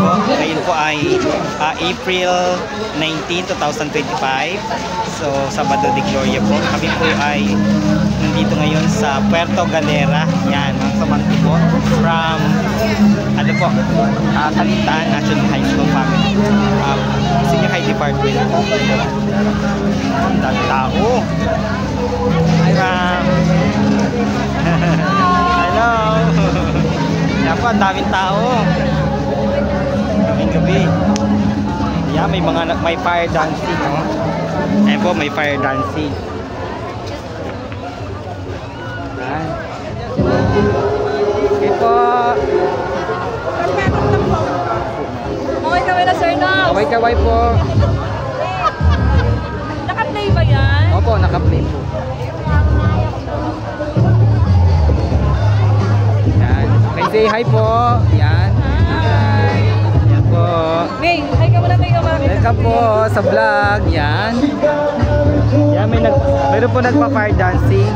po. Ngayon po ay April 19, 2025. So, Sabado de Gloria po. Kami po ay nandito ngayon sa Puerto Galera. Yan, mga kamangki po. From, ano po, Kalintaan National High School Family. Senior High Department. Ang daming tao. Hi, ma'am. Hello. Yan po, ang daming tao. Kaming gabi. Yan, may fire dancing, oh. Ayan po, may fire dancing. Yan. Okay po. Kaway-kaway na, sir, no? Kaway-kaway po. Naka-play ba yan? Opo, naka-play po. Yan. Okay, say hi po. Yan. Hi. Yan po. May, hi ka muna, May. Welcome po sa vlog. Yan. Yan, mayroon po nagpa-fire dancing.